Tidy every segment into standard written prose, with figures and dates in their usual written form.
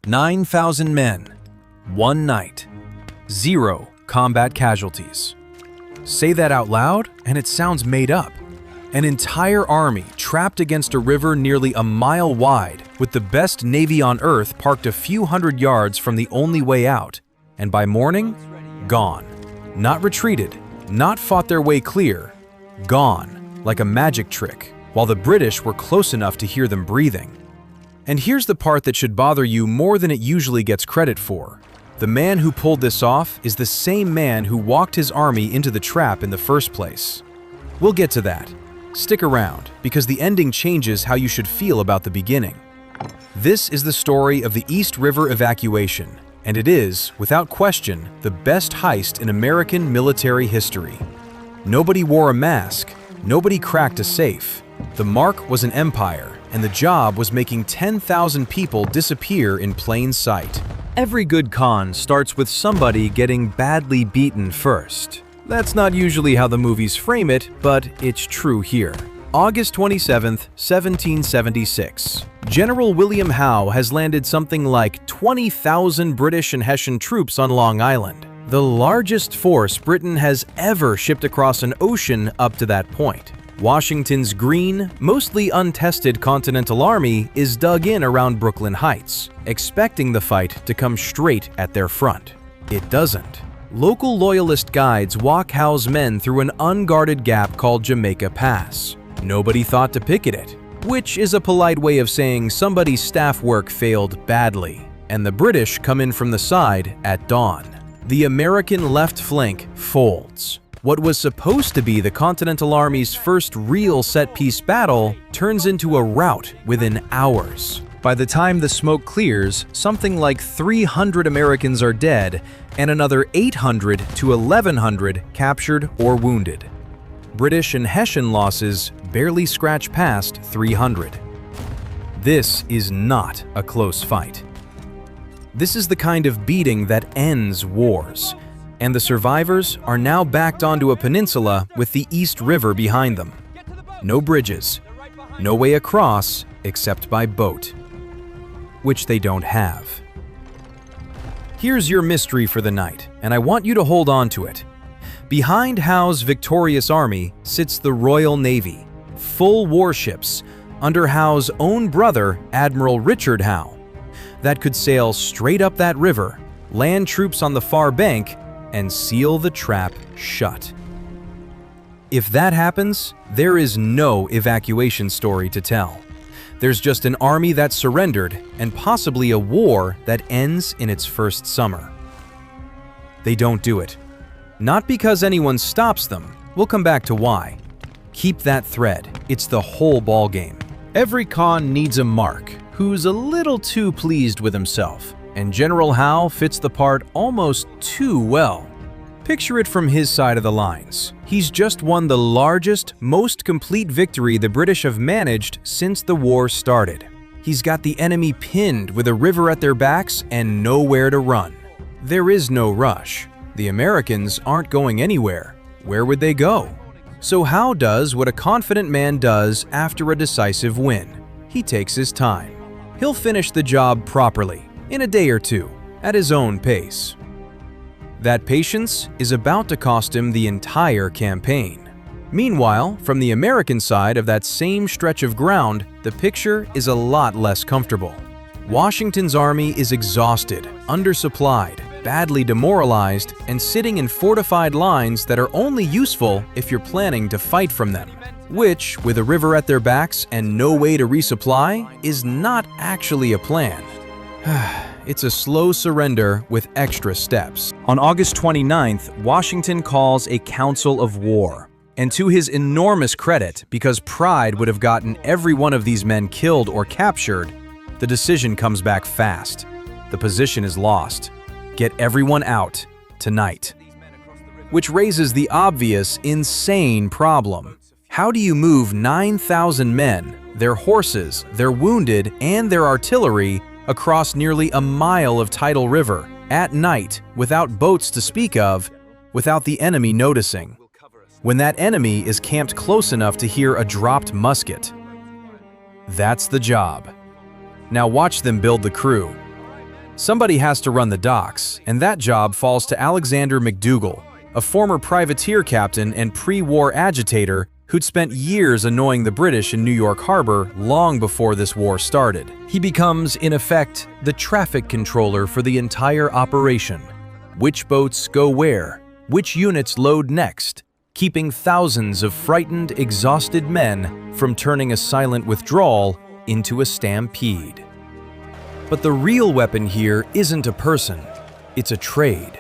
9,000 men, one night, 0 combat casualties. Say that out loud, and it sounds made up. An entire army trapped against a river nearly a mile wide, with the best navy on Earth parked a few hundred yards from the only way out, and by morning, gone. Not retreated, not fought their way clear, gone, like a magic trick, while the British were close enough to hear them breathing. And here's the part that should bother you more than it usually gets credit for. The man who pulled this off is the same man who walked his army into the trap in the first place. We'll get to that. Stick around, because the ending changes how you should feel about the beginning. This is the story of the East River evacuation, and it is, without question, the best heist in American military history. Nobody wore a mask, nobody cracked a safe. The mark was an empire, and the job was making 10,000 people disappear in plain sight. Every good con starts with somebody getting badly beaten first. That's not usually how the movies frame it, but it's true here. August 27, 1776. General William Howe has landed something like 20,000 British and Hessian troops on Long Island, the largest force Britain has ever shipped across an ocean up to that point. Washington's green, mostly untested Continental Army is dug in around Brooklyn Heights, expecting the fight to come straight at their front. It doesn't. Local loyalist guides walk Howe's men through an unguarded gap called Jamaica Pass. Nobody thought to picket it, which is a polite way of saying somebody's staff work failed badly, and the British come in from the side at dawn. The American left flank folds. What was supposed to be the Continental Army's first real set-piece battle turns into a rout within hours. By the time the smoke clears, something like 300 Americans are dead and another 800 to 1,100 captured or wounded. British and Hessian losses barely scratch past 300. This is not a close fight. This is the kind of beating that ends wars, and the survivors are now backed onto a peninsula with the East River behind them. No bridges, no way across except by boat, which they don't have. Here's your mystery for the night, and I want you to hold on to it. Behind Howe's victorious army sits the Royal Navy, full warships, under Howe's own brother, Admiral Richard Howe, that could sail straight up that river, land troops on the far bank, and seal the trap shut. If that happens, there is no evacuation story to tell. There's just an army that surrendered and possibly a war that ends in its first summer. They don't do it. Not because anyone stops them. We'll come back to why. Keep that thread. It's the whole ballgame. Every con needs a mark who's a little too pleased with himself, and General Howe fits the part almost too well. Picture it from his side of the lines. He's just won the largest, most complete victory the British have managed since the war started. He's got the enemy pinned with a river at their backs and nowhere to run. There is no rush. The Americans aren't going anywhere. Where would they go? So Howe does what a confident man does after a decisive win. He takes his time. He'll finish the job properly, in a day or two, at his own pace. That patience is about to cost him the entire campaign. Meanwhile, from the American side of that same stretch of ground, the picture is a lot less comfortable. Washington's army is exhausted, undersupplied, badly demoralized, and sitting in fortified lines that are only useful if you're planning to fight from them, which, with a river at their backs and no way to resupply, is not actually a plan. It's a slow surrender with extra steps. On August 29th, Washington calls a council of war. And to his enormous credit, because pride would have gotten every one of these men killed or captured, the decision comes back fast. The position is lost. Get everyone out tonight. Which raises the obvious, insane problem. How do you move 9,000 men, their horses, their wounded, and their artillery across nearly a mile of tidal river, at night, without boats to speak of, without the enemy noticing, when that enemy is camped close enough to hear a dropped musket? That's the job. Now watch them build the crew. Somebody has to run the docks, and that job falls to Alexander McDougall, a former privateer captain and pre-war agitator who'd spent years annoying the British in New York Harbor long before this war started. He becomes, in effect, the traffic controller for the entire operation. Which boats go where? Which units load next? Keeping thousands of frightened, exhausted men from turning a silent withdrawal into a stampede. But the real weapon here isn't a person, it's a trade.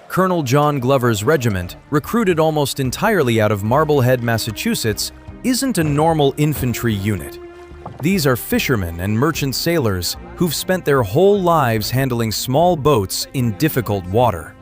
Colonel John Glover's regiment, recruited almost entirely out of Marblehead, Massachusetts, isn't a normal infantry unit. These are fishermen and merchant sailors who've spent their whole lives handling small boats in difficult water.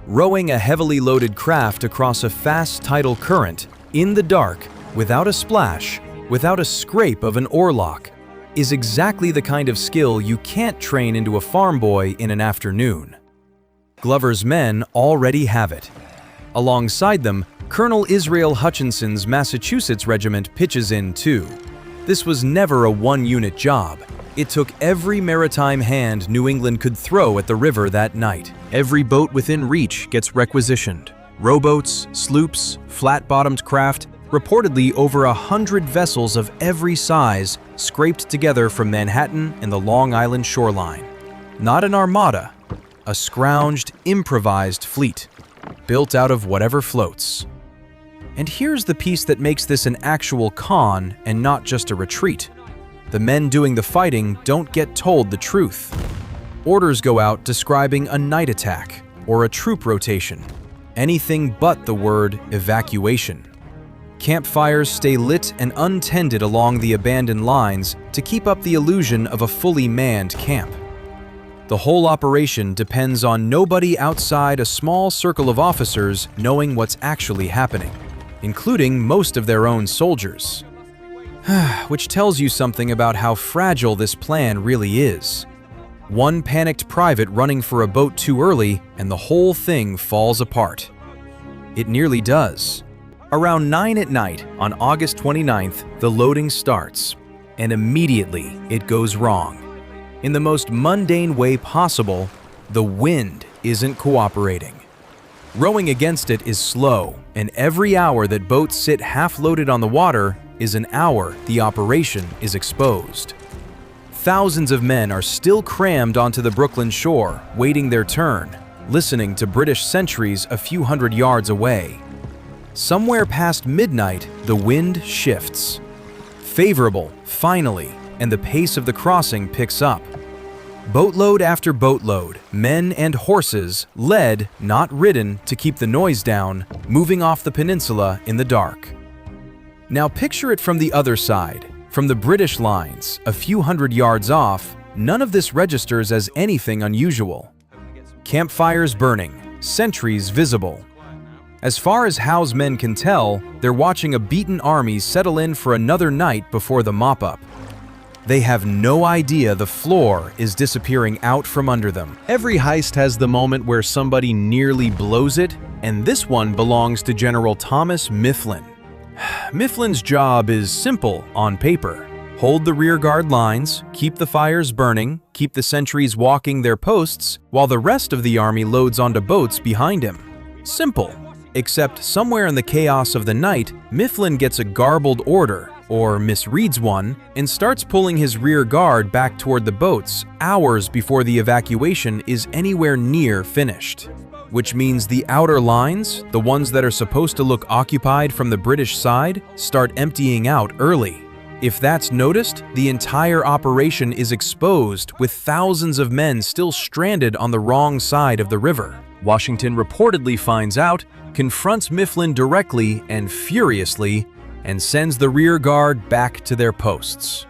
Rowing a heavily loaded craft across a fast tidal current, in the dark, without a splash, without a scrape of an oarlock, is exactly the kind of skill you can't train into a farm boy in an afternoon. Glover's men already have it. Alongside them, Colonel Israel Hutchinson's Massachusetts regiment pitches in too. This was never a one-unit job. It took every maritime hand New England could throw at the river that night. Every boat within reach gets requisitioned. Rowboats, sloops, flat-bottomed craft, reportedly over 100 vessels of every size scraped together from Manhattan and the Long Island shoreline. Not an armada, a scrounged, improvised fleet, built out of whatever floats. And here's the piece that makes this an actual con and not just a retreat. The men doing the fighting don't get told the truth. Orders go out describing a night attack or a troop rotation, anything but the word evacuation. Campfires stay lit and untended along the abandoned lines to keep up the illusion of a fully manned camp. The whole operation depends on nobody outside a small circle of officers knowing what's actually happening, including most of their own soldiers. Which tells you something about how fragile this plan really is. One panicked private running for a boat too early and the whole thing falls apart. It nearly does. Around 9 at night on August 29th, the loading starts, and immediately it goes wrong. In the most mundane way possible, the wind isn't cooperating. Rowing against it is slow, and every hour that boats sit half-loaded on the water is an hour the operation is exposed. Thousands of men are still crammed onto the Brooklyn shore, waiting their turn, listening to British sentries a few hundred yards away. Somewhere past midnight, the wind shifts. Favorable, finally, and the pace of the crossing picks up. Boatload after boatload, men and horses, led, not ridden, to keep the noise down, moving off the peninsula in the dark. Now picture it from the other side. From the British lines, a few hundred yards off, none of this registers as anything unusual. Campfires burning, sentries visible. As far as Howe's men can tell, they're watching a beaten army settle in for another night before the mop-up. They have no idea the floor is disappearing out from under them. Every heist has the moment where somebody nearly blows it, and this one belongs to General Thomas Mifflin. Mifflin's job is simple on paper. Hold the rearguard lines, keep the fires burning, keep the sentries walking their posts, while the rest of the army loads onto boats behind him. Simple. Except somewhere in the chaos of the night, Mifflin gets a garbled order, or misreads one, and starts pulling his rear guard back toward the boats hours before the evacuation is anywhere near finished. Which means the outer lines, the ones that are supposed to look occupied from the British side, start emptying out early. If that's noticed, the entire operation is exposed with thousands of men still stranded on the wrong side of the river. Washington reportedly finds out, confronts Mifflin directly and furiously, and sends the rear guard back to their posts.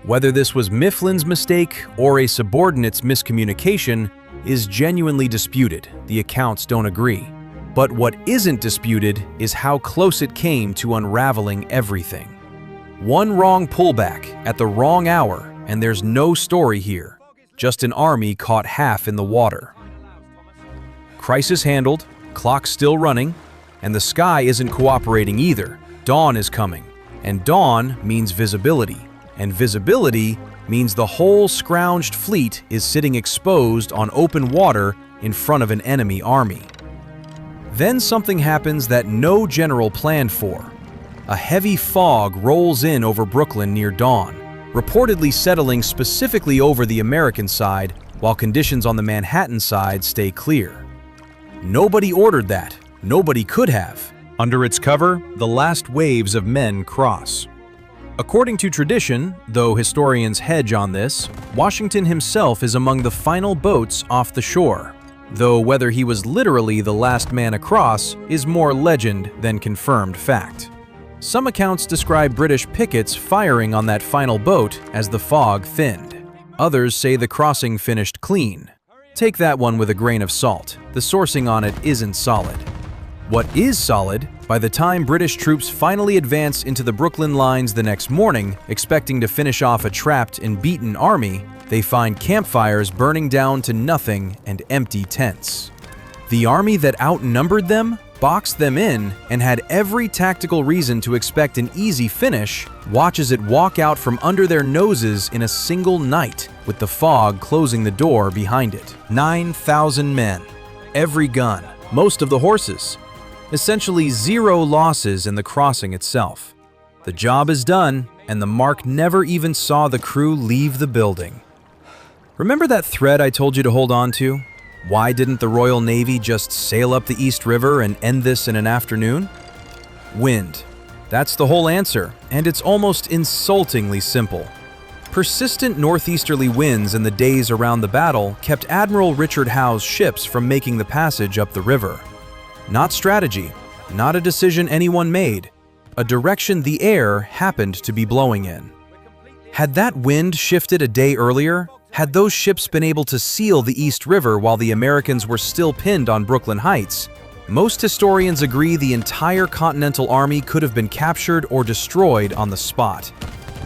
Whether this was Mifflin's mistake or a subordinate's miscommunication is genuinely disputed. The accounts don't agree. But what isn't disputed is how close it came to unraveling everything. One wrong pullback at the wrong hour, and there's no story here, just an army caught half in the water. Crisis handled, clock still running, and the sky isn't cooperating either. Dawn is coming, and dawn means visibility, and visibility means the whole scrounged fleet is sitting exposed on open water in front of an enemy army. Then something happens that no general planned for. A heavy fog rolls in over Brooklyn near dawn, reportedly settling specifically over the American side, while conditions on the Manhattan side stay clear. Nobody ordered that. Nobody could have. Under its cover, the last waves of men cross. According to tradition, though historians hedge on this, Washington himself is among the final boats off the shore, though whether he was literally the last man across is more legend than confirmed fact. Some accounts describe British pickets firing on that final boat as the fog thinned. Others say the crossing finished clean. Take that one with a grain of salt. The sourcing on it isn't solid. What is solid, by the time British troops finally advance into the Brooklyn lines the next morning, expecting to finish off a trapped and beaten army, they find campfires burning down to nothing and empty tents. The army that outnumbered them, boxed them in, and had every tactical reason to expect an easy finish, watches it walk out from under their noses in a single night, with the fog closing the door behind it. 9,000 men, every gun, most of the horses. Essentially 0 losses in the crossing itself. The job is done, and the Mark never even saw the crew leave the building. Remember that thread I told you to hold on to? Why didn't the Royal Navy just sail up the East River and end this in an afternoon? Wind. That's the whole answer, and it's almost insultingly simple. Persistent northeasterly winds in the days around the battle kept Admiral Richard Howe's ships from making the passage up the river. Not strategy, not a decision anyone made, a direction the air happened to be blowing in. Had that wind shifted a day earlier, had those ships been able to seal the East River while the Americans were still pinned on Brooklyn Heights, most historians agree the entire Continental Army could have been captured or destroyed on the spot.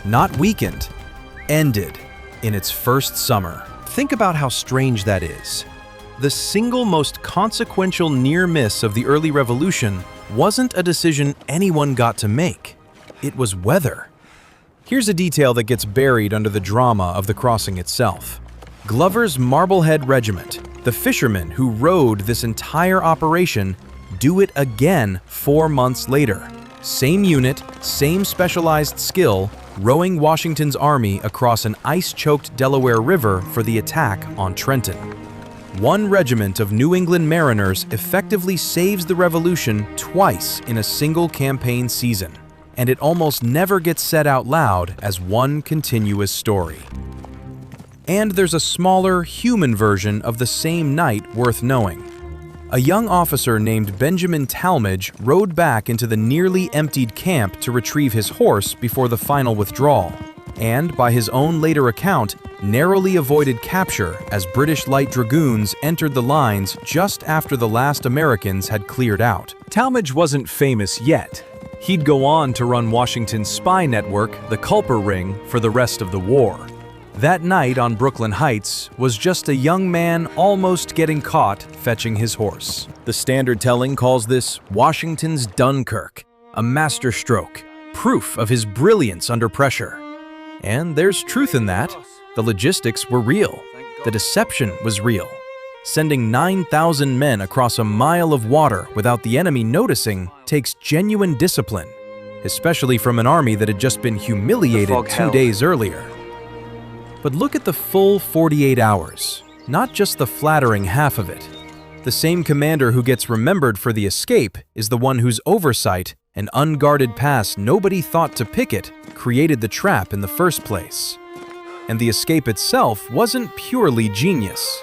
Not weakened, ended in its first summer. Think about how strange that is. The single most consequential near miss of the early revolution wasn't a decision anyone got to make. It was weather. Here's a detail that gets buried under the drama of the crossing itself. Glover's Marblehead Regiment, the fishermen who rowed this entire operation, do it again 4 months later. Same unit, same specialized skill, rowing Washington's army across an ice-choked Delaware River for the attack on Trenton. One regiment of New England mariners effectively saves the Revolution twice in a single campaign season, and it almost never gets said out loud as one continuous story. And there's a smaller, human version of the same night worth knowing. A young officer named Benjamin Talmadge rode back into the nearly emptied camp to retrieve his horse before the final withdrawal, and, by his own later account, narrowly avoided capture as British light dragoons entered the lines just after the last Americans had cleared out. Talmadge wasn't famous yet. He'd go on to run Washington's spy network, the Culper Ring, for the rest of the war. That night on Brooklyn Heights was just a young man almost getting caught fetching his horse. The Standard telling calls this Washington's Dunkirk, a masterstroke, proof of his brilliance under pressure. And there's truth in that. The logistics were real. The deception was real. Sending 9,000 men across a mile of water without the enemy noticing takes genuine discipline, especially from an army that had just been humiliated 2 days earlier. But look at the full 48 hours, not just the flattering half of it. The same commander who gets remembered for the escape is the one whose oversight and unguarded pass nobody thought to picket created the trap in the first place. And the escape itself wasn't purely genius.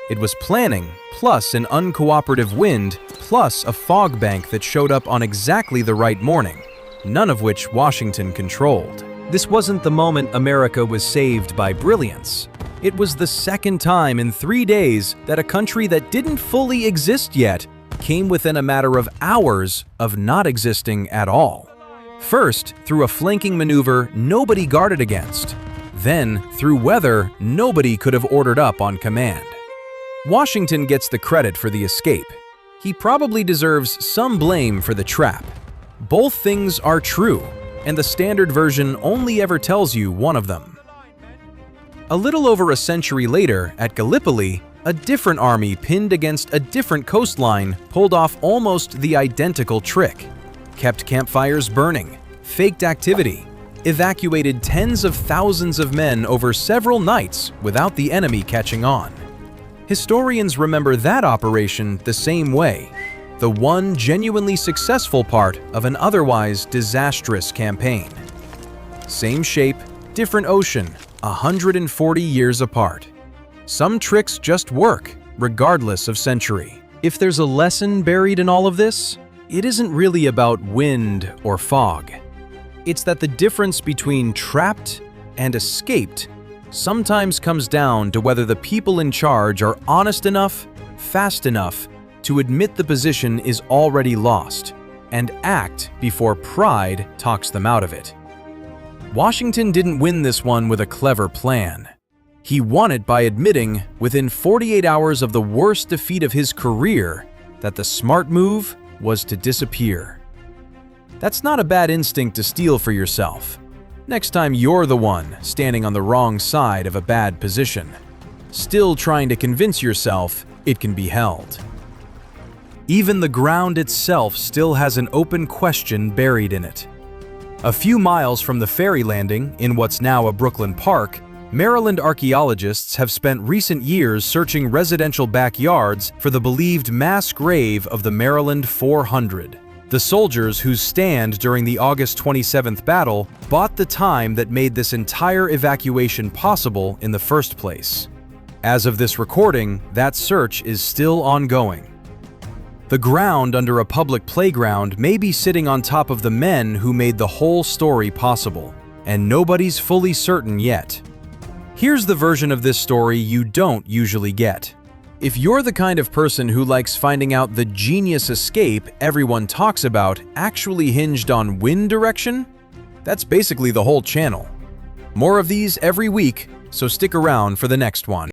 It was planning, plus an uncooperative wind, plus a fog bank that showed up on exactly the right morning, none of which Washington controlled. This wasn't the moment America was saved by brilliance. It was the second time in 3 days that a country that didn't fully exist yet came within a matter of hours of not existing at all. First, through a flanking maneuver nobody guarded against. Then, through weather nobody could have ordered up on command. Washington gets the credit for the escape. He probably deserves some blame for the trap. Both things are true, and the Standard version only ever tells you one of them. A little over a century later, at Gallipoli, a different army pinned against a different coastline pulled off almost the identical trick. Kept campfires burning, faked activity, evacuated tens of thousands of men over several nights without the enemy catching on. Historians remember that operation the same way, the one genuinely successful part of an otherwise disastrous campaign. Same shape, different ocean, 140 years apart. Some tricks just work, regardless of century. If there's a lesson buried in all of this, it isn't really about wind or fog. It's that the difference between trapped and escaped sometimes comes down to whether the people in charge are honest enough, fast enough, to admit the position is already lost and act before pride talks them out of it. Washington didn't win this one with a clever plan. He won it by admitting, within 48 hours of the worst defeat of his career, that the smart move was to disappear. That's not a bad instinct to steal for yourself. Next time you're the one standing on the wrong side of a bad position, still trying to convince yourself it can be held. Even the ground itself still has an open question buried in it. A few miles from the ferry landing, in what's now a Brooklyn park, Maryland archaeologists have spent recent years searching residential backyards for the believed mass grave of the Maryland 400. The soldiers whose stand during the August 27th battle bought the time that made this entire evacuation possible in the first place. As of this recording, that search is still ongoing. The ground under a public playground may be sitting on top of the men who made the whole story possible, and nobody's fully certain yet. Here's the version of this story you don't usually get. If you're the kind of person who likes finding out the genius escape everyone talks about actually hinged on wind direction, that's basically the whole channel. More of these every week, so stick around for the next one.